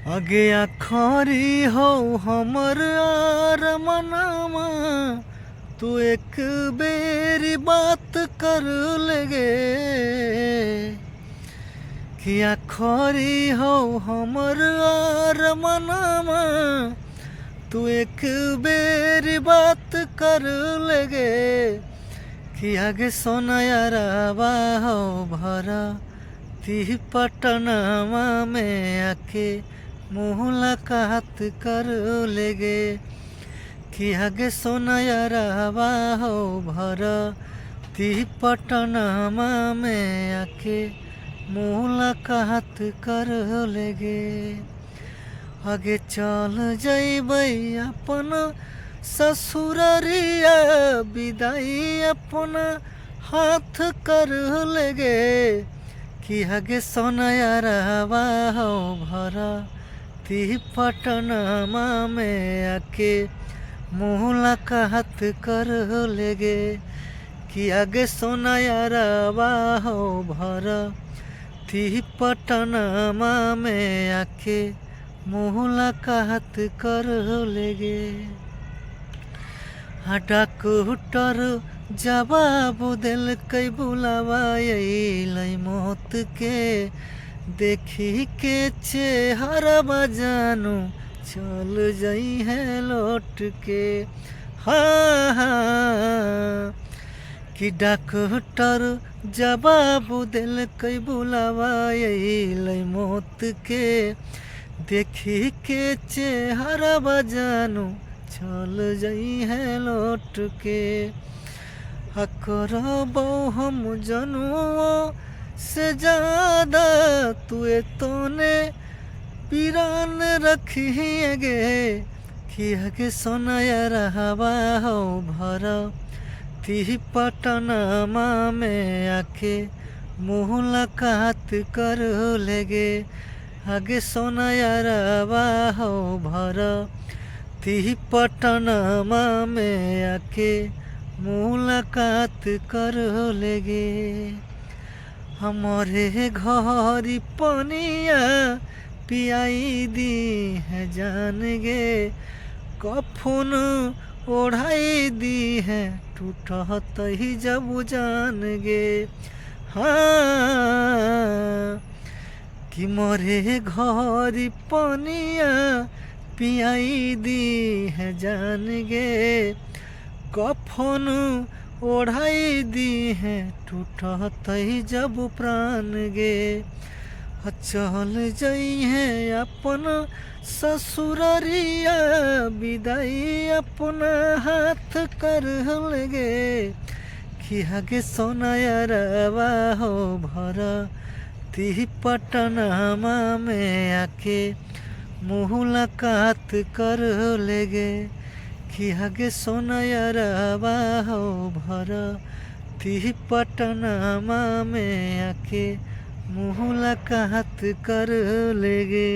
आगे आखरी हो हमर आर मनामा तू एक बेरी बात कर लेगे कि आखरी हो हमर आर मनामा तू एक बेरी बात कर लेगे कि आगे सोना यारावा हो भरा ती पटनामा में आके मुलाकात कर लेगे कि आगे सोना यारावा हो भरा ती पटनामा में आके मुलाकात कर लेगे। आगे चल जइबै अपन ससुररिया विदाई अपना हाथ कर लेगे कि आगे सोना यारावा हो भरा ती पटनामा में आके मुलाकात कर लेगे कि आगे सोना यारावा हो भरा ती पटनामा में आके मुलाकात कर लेगे। डॉक्टर जवाब दिल कई बुलावा अइलै मौत के देखी के चेहरा बजानू चल जई है लौट के। हाँ हाँ कि डॉक्टर जवाब दिल कई बुलावा अइलै मौत के देखी के चेहरा बजानू चल जई है लौट के। करबो हम जनुओ से ज्यादा तुए तोने पीरान रखिएगे कि आगे सोना यारावा हो भरा ती पटनामा में आके मुलाकात कर लेगे आगे सोना यारावा हो भरा ती पटनामा में आके मुलाकात कर लेगे। हमारे घरी पनिया पियाई दी है जान गे कफन ओढ़ाई दी है टूटत ही जब जान गे। हाँ कि मोरे घरी पनिया पियाई दी है जान गे कफन ओढ़ाई दी है टूटत ही जब प्राण गे। चल जई है अपन ससुररिया विदाई अपना हाथ कर लेगे कि आगे सोना यारावा हो भरा ती पटनामा में आके मुलाकात कर लेगे कि आगे सोना यारावा हो भरा ती पटनामा में आके मुलाकात कर लेगे।